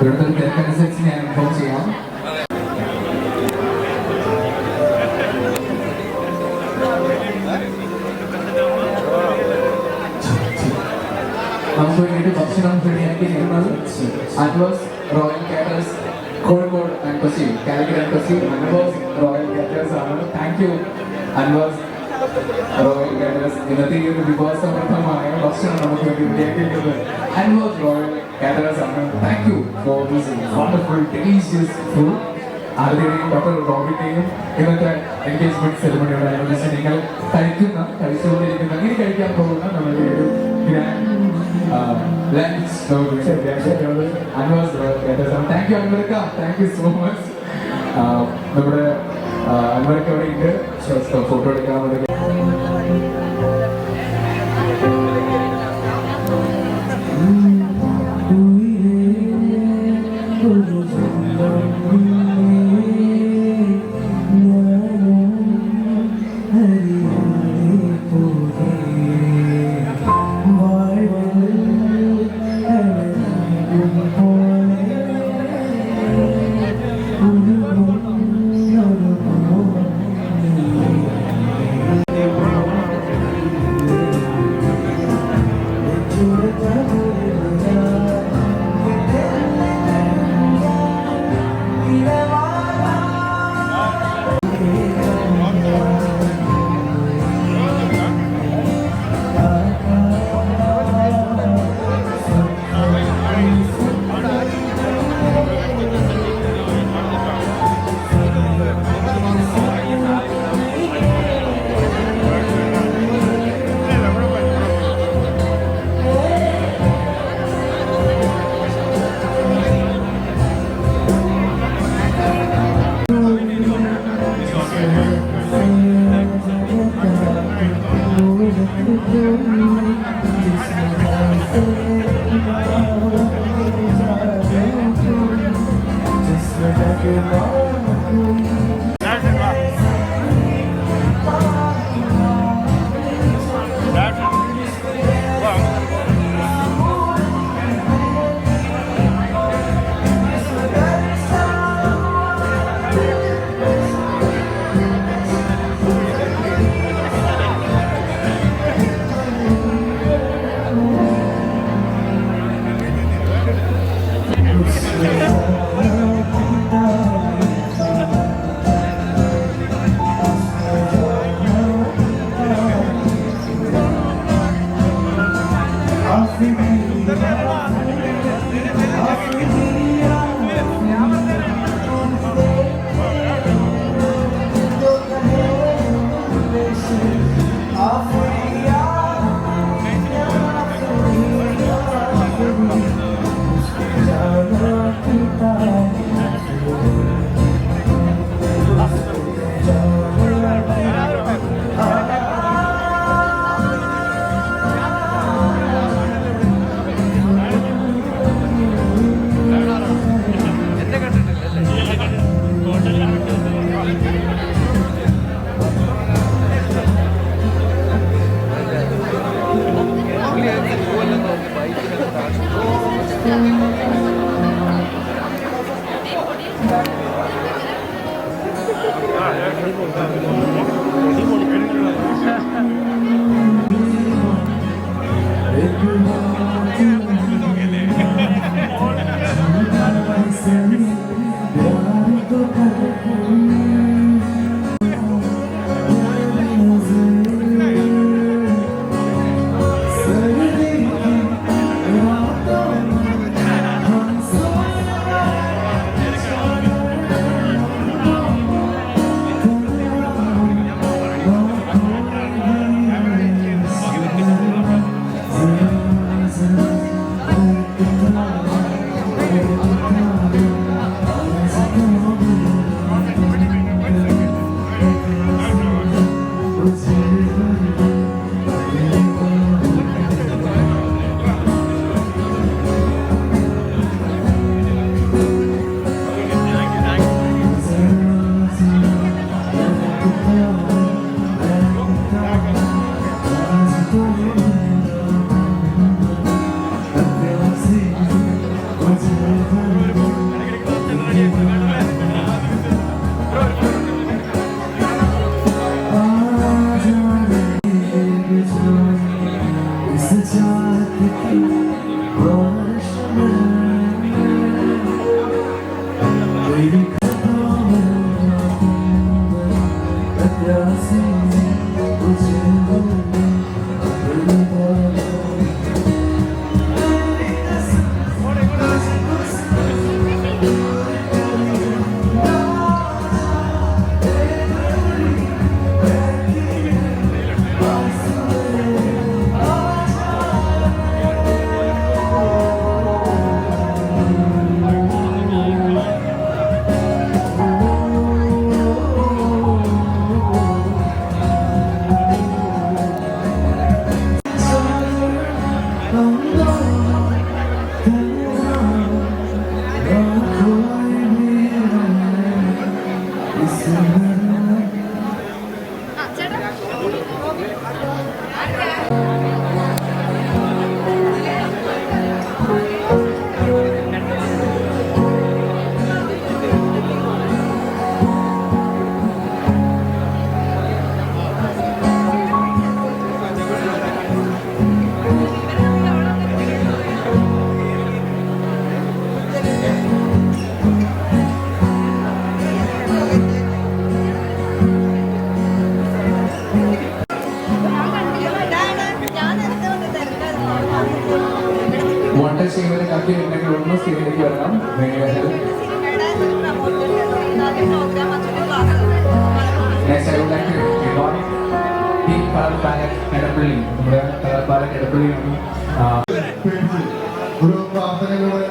ഇവിടുത്തെ തിരക്കനുസരിച്ച് ഞാൻ ഇൻഫോം ചെയ്യാം. നമുക്ക് വേണ്ടിയിട്ട് ഭക്ഷണം റെഡിയാക്കി തരുന്നത് Anwas royal caterers Kozhikode and Kochi, Calicut and Kochi Anwas royal caterers ആണ്. Thank you Anwas royal caterers. ഇന്നത്തെ ഈ ഒരു വിഭവസമൃദ്ധമായ ഭക്ഷണം നമുക്ക് വേണ്ടി റെഡിയാക്കിയിരിക്കുന്നത് അൻവാസ് റോയൽ കാറ്റേഴ്സ് ആണ്. Thank you for this wonderful delicious food. ആദ്യത്തെയും ഡോക്ടർ റോബിന്റെയും ഇന്നത്തെ എൻഗേജ്മെന്റ് സെറിമണിയോട് അനുബന്ധിച്ച് നിങ്ങൾ കഴിച്ചുകൊണ്ടിരിക്കുന്ന ഇനി കഴിക്കാൻ പോകുന്ന നമ്മുടെ ഒരു grand lunch Anwas royal caterers. Thank you അൻവർക്ക, താങ്ക് യു സോ മച്ച്. നമ്മുടെ അൻവർക്ക അവിടെ ഉണ്ട്, ഫോട്ടോ എടുക്കാൻ. എടപ്പള്ളി, നമ്മുടെ പാലക്കാട് എടപ്പള്ളിയാണ്. പേടിച്ച് ഒരു പ്രാർത്ഥനകള്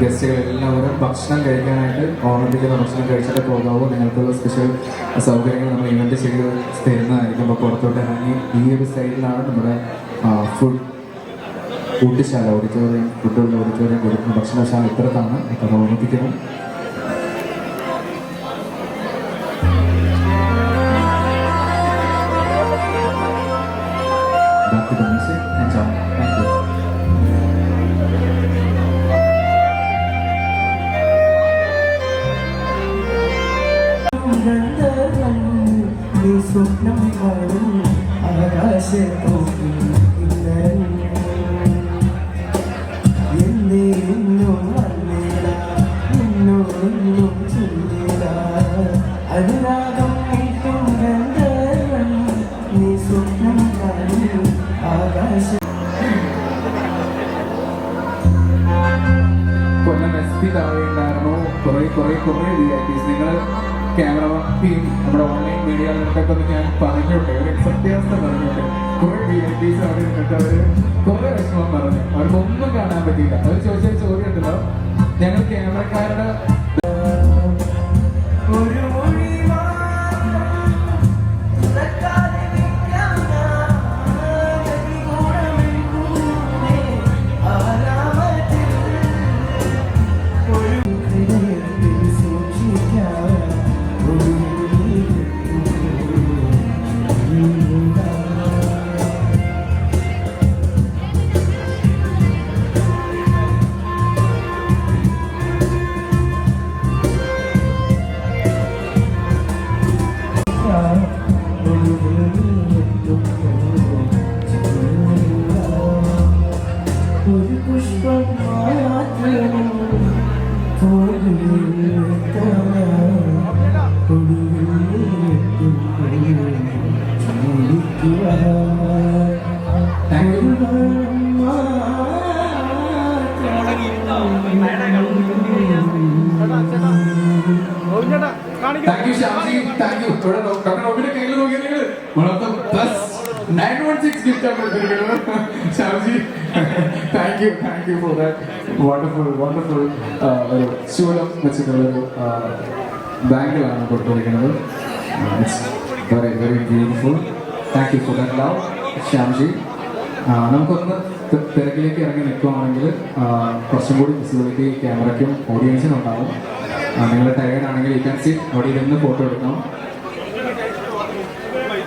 ഗസ്റ്റുകൾ എല്ലാവരും ഭക്ഷണം കഴിക്കാനായിട്ട് ഓർമ്മിപ്പിക്കുന്ന ഭക്ഷണം കഴിച്ചിട്ട് പോകാവൂ. നിങ്ങൾക്കുള്ള സ്പെഷ്യൽ സൗകര്യങ്ങൾ നമ്മൾ ഇവന്റ് ചെയ്ത് തരുന്നതായിരിക്കും. അപ്പോൾ പുറത്തോട്ട് ഇറങ്ങി ഈ ഒരു സൈഡിലാണ് നമ്മുടെ ഊട്ടുശാല, ഓഡിറ്റോറിയം, ഫുഡുള്ള ഓഡിറ്റോറിയം കൊടുക്കുന്ന ഭക്ഷണശാല ഇപ്പുറത്താണ്. അപ്പോൾ ഓർമ്മിപ്പിക്കുന്നു. Back to the music. Enjoy. Thank you. സ്വപ്നം കാണും ആകാശത്തോക്കി അസ്ഥി താഴെ ഉണ്ടായിരുന്നു. കുറെ VIPs. നിങ്ങൾ ക്യാമറ ടീം നമ്മുടെ ഓൺലൈൻ മീഡിയകൾക്കൊക്കെ ഒന്ന് ഞാൻ പറഞ്ഞോട്ടെ, ഒരു സത്യാവസ്ഥ പറഞ്ഞോട്ടെ. കുറെ VIPs അവിടെ നിന്നിട്ട് അവര് കുറെ വിഷമം പറഞ്ഞു. അവർക്കൊന്നും കാണാൻ പറ്റിയില്ല. അവർ ചോദിച്ചൊരു ചോദ്യം ഉണ്ടല്ലോ, ഞങ്ങൾ ക്യാമറക്കാരുടെ ഒരു Thank you, Shamsi. Thank you. Dr. Robin കയ്യിൽ നോക്കിയാൽ നിങ്ങൾ one of the best 916 gift Shamsi. Thank you for that wonderful ഒരു ശൂലം വെച്ചിട്ടുള്ളൊരു ബാങ്കിലാണ് കൊടുത്തിരിക്കുന്നത്. It's very beautiful. Thank you for that love, Shamsi. നമുക്കൊന്ന് തിരക്കിലേക്ക് ഇറങ്ങി നിൽക്കുകയാണെങ്കിൽ കുറച്ചും കൂടി വിസിബിലിറ്റി ക്യാമറയ്ക്കും ഓഡിയൻസിനും ഉണ്ടാവും. നിങ്ങൾ ടയേർഡ് ആണെങ്കിൽ ഈ ക്യാൻ സിറ്റ്, അവിടെ ഇരുന്ന് ഫോട്ടോ എടുക്കാം.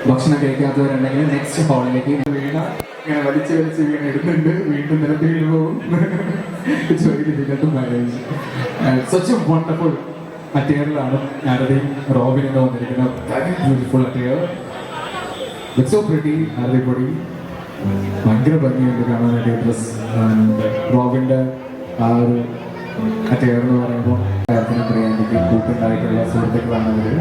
ഭക്ഷണം കഴിക്കാത്തവരുണ്ടെങ്കിൽ നെക്സ്റ്റ് ഹാളിലേക്ക് വീണ ഇങ്ങനെ വലിച്ച് വീണ ഇടുന്നുണ്ട്, വീണ്ടും നിരത്തി വീണ് പോകും. സച്ച് എ വണ്ടർഫുൾ അറ്റയറിലാണ് ആരതിയും റോബിനും വന്നിരിക്കുന്നത്. Very beautiful attire, it's so pretty. Arathi പൊടി ഭയങ്കര ഭംഗിയുണ്ട് കാണാനായിട്ട് ഡ്രസ്. റോബിൻ്റെ ആ ഒരു അറ്റയർ എന്ന് പറയുമ്പോൾ കാര്യത്തിന് പ്രിയാന്റിക്ക് കൂട്ടുണ്ടായിട്ടുള്ള സുഹൃത്തുക്കളാണ് ഇവര്.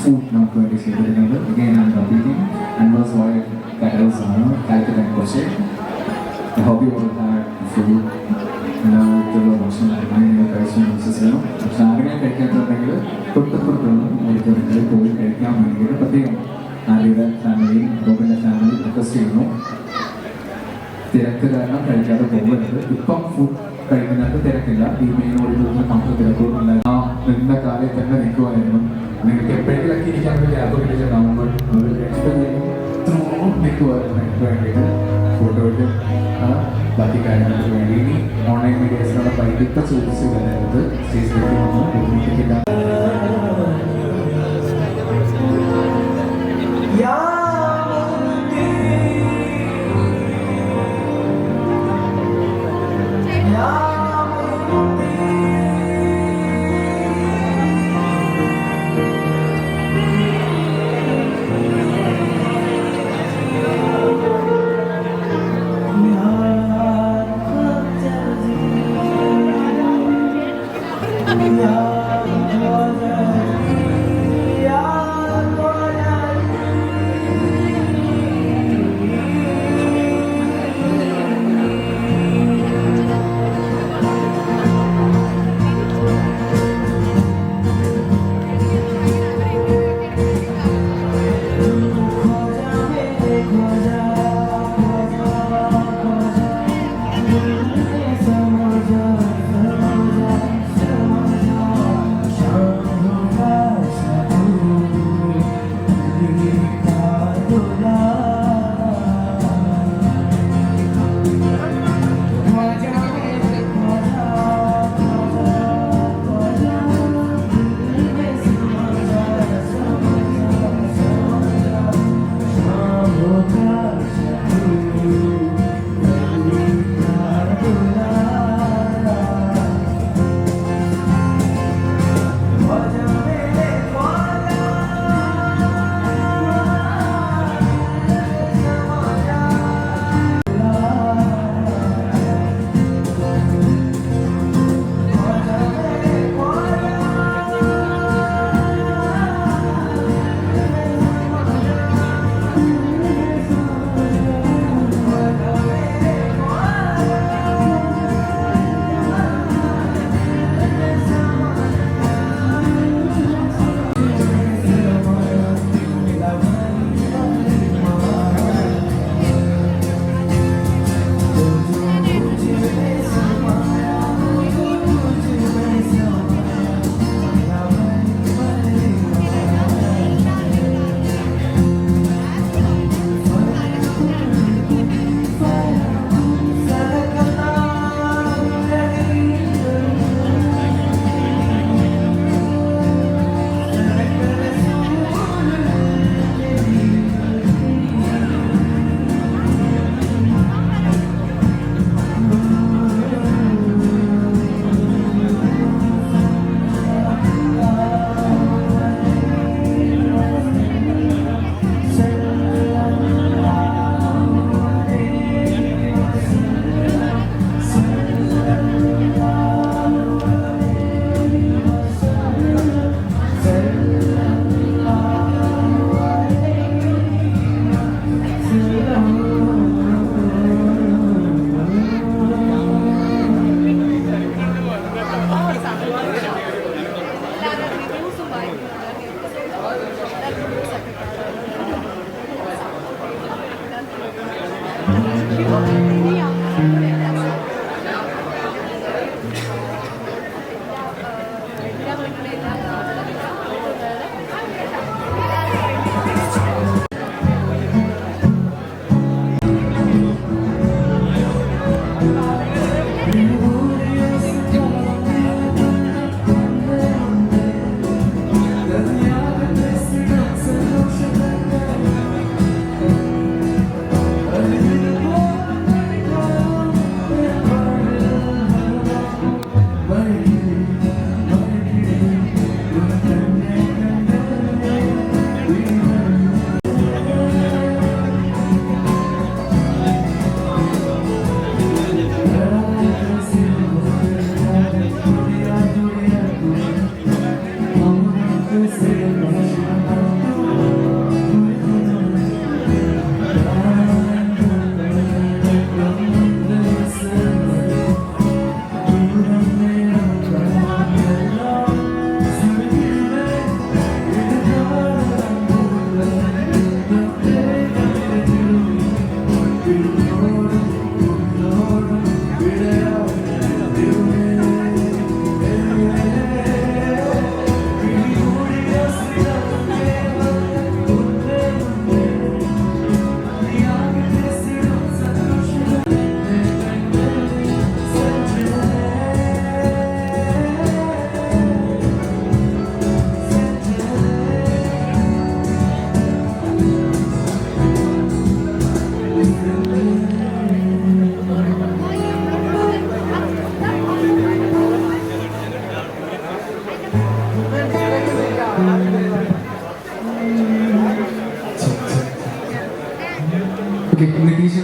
ഫുഡ് നമുക്ക് വേണ്ടി ചെയ്തിരുന്നത്. Again, I'm competing and was Royal Caterers ആണ് Calicut and Crochet. I hope you all had food. എല്ലാവർക്കുള്ള ഭക്ഷണം അങ്ങനെ കഴിച്ചു വിശ്വസിക്കണം. പക്ഷെ ആരെങ്കിലും കഴിക്കാത്തുണ്ടെങ്കിൽ തൊട്ടപ്പുറത്തുള്ള ഓഡിറ്റോറിയത്തിൽ പോയി കഴിക്കാൻ വേണ്ടിയിട്ട് പ്രത്യേകം ആര്യയുടെ ഫാമിലിയും റോബിൻ്റെ ഫാമിലിയും റിക്വസ്റ്റ് ചെയ്യുന്നു. തിരക്ക് കാരണം കഴിക്കാതെ പോകരുത്. ഇപ്പം ഫുഡ് കഴിക്കുന്നതിനകത്ത് തിരക്കില്ല. ഈ മെയിൻ ഓഡിറ്റോറിയത്തിൽ മാത്രം തിരക്കുള്ള നിന്ന കാലയിൽ തന്നെ നിൽക്കുമായിരുന്നു. നിങ്ങൾക്ക് എപ്പോഴെങ്കിലൊക്കെ ഇരിക്കാൻ വേണ്ടി ഗ്യാപ്പ് കിട്ടിയിട്ടുണ്ടാകുമ്പോൾ ഒരു നിൽക്കുമായിരുന്നു എനിക്ക് വേണ്ടിയിട്ട് ഫോട്ടോയ്ക്ക് ബാക്കി കാര്യങ്ങൾക്ക് വേണ്ടി. ഇനി ഓൺലൈൻ മീഡിയസിനുള്ള വൈകിട്ട് ചോദിച്ചു വരുന്നത് സ്റ്റേജിലേക്ക് വന്ന് ബുദ്ധിമുട്ടിക്കില്ല. Yeah.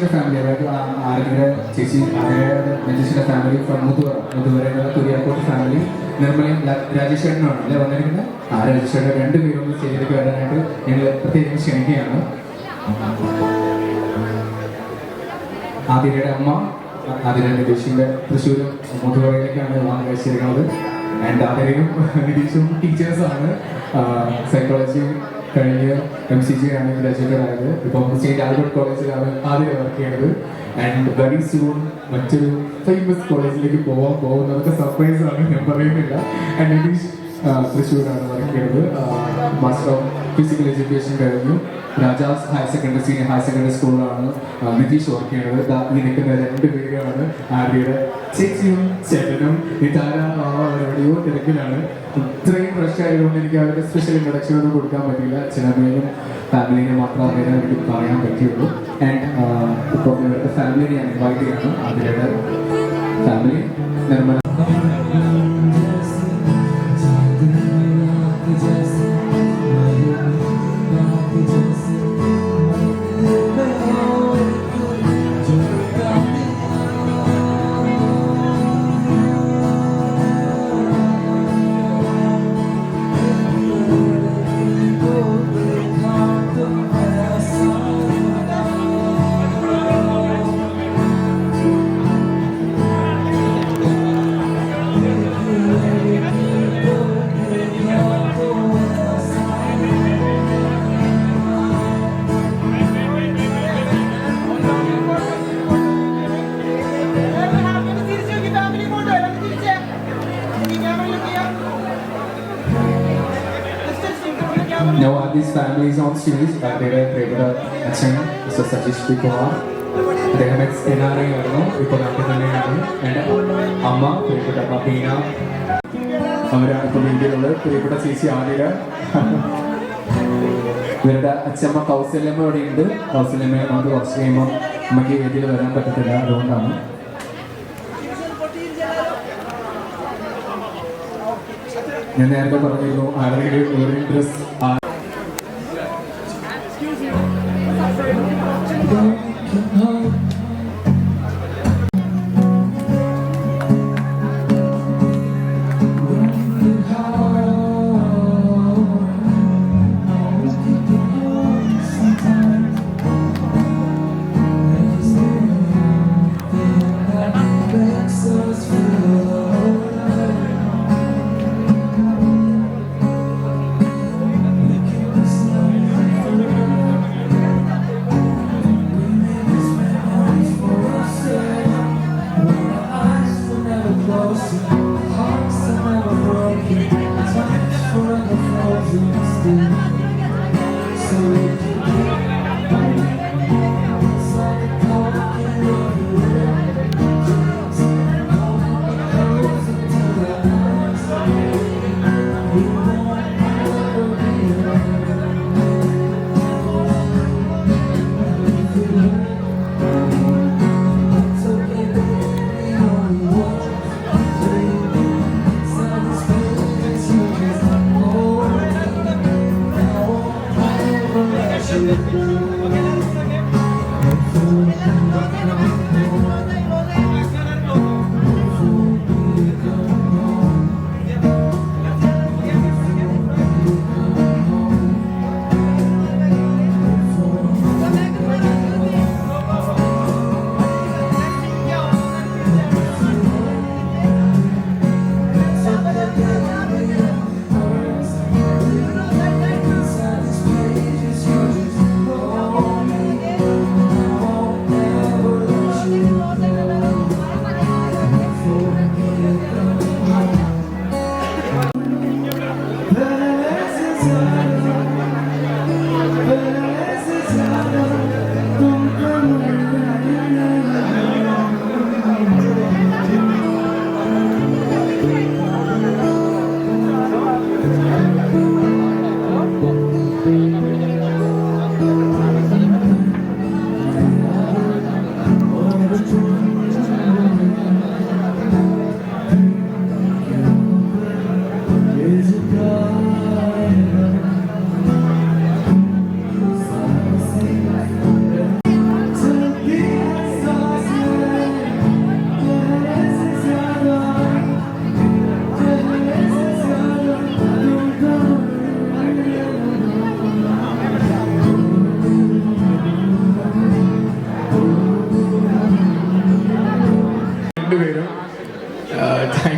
രജീഷിന്റെ ഫാമിലി, അതായത് ആരുടെ ചേച്ചി രജീഷിന്റെ ഫാമിലി ഫ്രം മുതുവരെയുള്ള കുര്യാക്കോട്ട് ഫാമിലി, നിർമ്മലയും രാജേശ്വരനുമാണ് അല്ലേ വന്നിരിക്കുന്നത്. രാജേശ്വരൻ്റെ രണ്ടുപേരും സ്റ്റേജിലേക്ക് വരാനായിട്ട് ഞങ്ങൾ പ്രത്യേകം ക്ഷണിക്കുകയാണ്. ആതിരയുടെ അമ്മ ആതിര നിതീഷിന്റെ തൃശ്ശൂരും മുതുവറയിലേക്കാണ് വിവാഹം കഴിച്ചിരിക്കുന്നത്. ആൻഡ് ആതിരയും നിതീഷും ടീച്ചേഴ്സാണ്. സൈക്കോളജി കഴിഞ്ഞ് MCG ആണ് ഗ്രാജുവേറ്റഡ് ആയത്. ഇപ്പം സെയിൻറ്റ് ആൽബർട്ട് കോളേജിലാണ് ആതിര വർക്ക് ചെയ്യുന്നത്. ആൻഡ് വെരി സൂൺ മറ്റൊരു ഫേമസ് കോളേജിലേക്ക് പോകുന്നതൊക്കെ സർപ്രൈസ് ആണ്, ഞാൻ പറയുന്നില്ല. ആൻഡ് നിതീഷ് തൃശ്ശൂരാണ് വർക്ക് ചെയ്യുന്നത്. മാസ്റ്റർ ഓഫ് ഫിസിക്കൽ എഡ്യൂക്കേഷൻ കഴിഞ്ഞു. രാജാസ് സീനിയർ ഹയർ സെക്കൻഡറി സ്കൂളിലാണ് നിതീഷ് വർക്ക് ചെയ്യുന്നത്. ഈ നിൽക്കുന്ന രണ്ടുപേരാണ് ആര്യയുടെ ചേച്ചിയും ചേട്ടനും. എവിടെയോ തിരക്കിലാണ്. ഇത്രയും ഫ്രഷ് ആയതുകൊണ്ട് എനിക്ക് അവരുടെ സ്പെഷ്യൽ ഇൻട്രൊഡക്ഷൻ ഒന്നും കൊടുക്കാൻ പറ്റില്ല. ചിലമേലും ഫാമിലിനെ മാത്രമേ എനിക്ക് പറയാൻ പറ്റിയുള്ളൂ. ആൻഡ് ഇപ്പോൾ ഇവരുടെ ഫാമിലിനെ ഞാൻ ഇൻവൈറ്റ് ചെയ്യാണ്. ആര്യയുടെ family Nirmala Now these families on stage, their favorite അച്ഛൻ മിസ്റ്റർ സതീഷ് പി കുമാർ, അദ്ദേഹം NRI ആയിരുന്നു, ഇപ്പോൾ നാട്ടിൽ തന്നെയാണ്. എൻ്റെ അമ്മ പ്രിയപ്പെട്ട അമ്മ ബീന, അവരാണ് ഇപ്പോൾ വീട്ടിലുള്ളത്. പ്രിയപ്പെട്ട ചേച്ചി ആതിര, ഇവരുടെ അച്ഛമ്മ കൗസല്യമ്മ ഇവിടെയുണ്ട്. കൗസല്യമ്മയെ നമുക്ക് കുറച്ച് കഴിയുമ്പോൾ അമ്മയ്ക്ക് വേദിയിൽ വരാൻ പറ്റത്തില്ല, അതുകൊണ്ടാണ്. ഞാൻ നേരത്തെ പറഞ്ഞിരുന്നു ആരെങ്കിലും ഒരു dress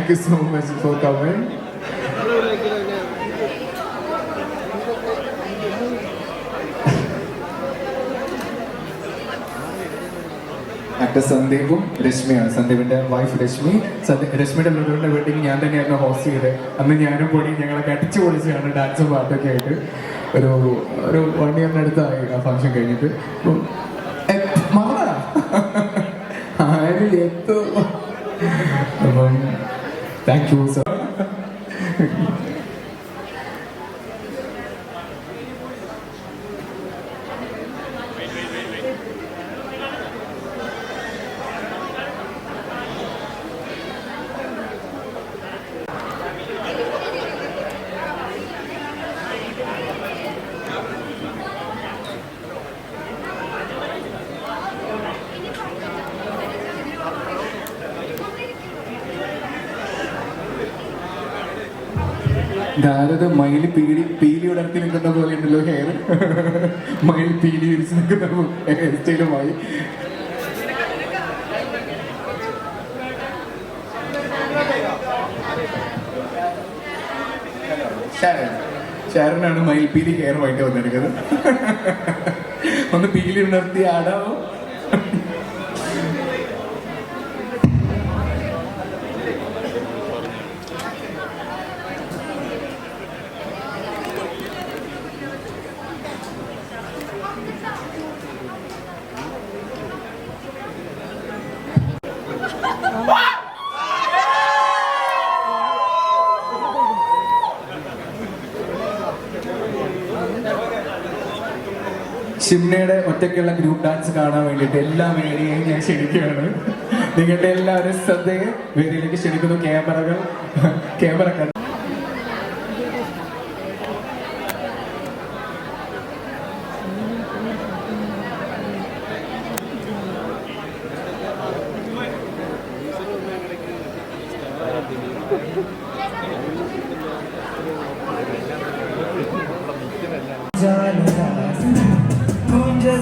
Thank you so much for coming. Actor സന്ദീപും രശ്മിയാണ്. സന്ദീപിന്റെ വൈഫ് രശ്മി. രശ്മിയുടെ ബ്രദറിന്റെ വെഡിങ് ഞാൻ തന്നെയായിരുന്നു ഹോസ്റ്റ് ചെയ്തത്. അന്ന് ഞാനും പൊടി ഞങ്ങളൊക്കെ അടിച്ചു പൊളിച്ചാണ് ഡാൻസും പാട്ടൊക്കെ ആയിട്ട്. ഒരു 1 ഇയറിനടുത്തായി ആ ഫംഗ്ഷൻ കഴിഞ്ഞിട്ട്. അപ്പം താങ്ക് യു സർ. ധാരത മയിൽ പീലി ഉടർത്തി നിൽക്കുന്ന പോലെ ഉണ്ടല്ലോ ഹെയർ. മയിൽ പീലി വിരിച്ച് നിൽക്കുന്ന ഹെയർ സ്റ്റൈലുമായി. ഷാരനാണ് മയിൽ പീലി ഹെയറുമായിട്ട് വന്നിരിക്കുന്നത്. ഒന്ന് പീലി ഉണർത്തി ആടാവോ. ഷിംനയുടെ ഒറ്റയ്ക്കുള്ള ഗ്രൂപ്പ് ഡാൻസ് കാണാൻ വേണ്ടിയിട്ട് എല്ലാ വേദിയെയും ഞാൻ ക്ഷണിക്കുകയാണ്. നിങ്ങളുടെ എല്ലാവരും ശ്രദ്ധയെ വേദിയിലേക്ക് ക്ഷണിക്കുന്നു. ക്യാമറ मुझे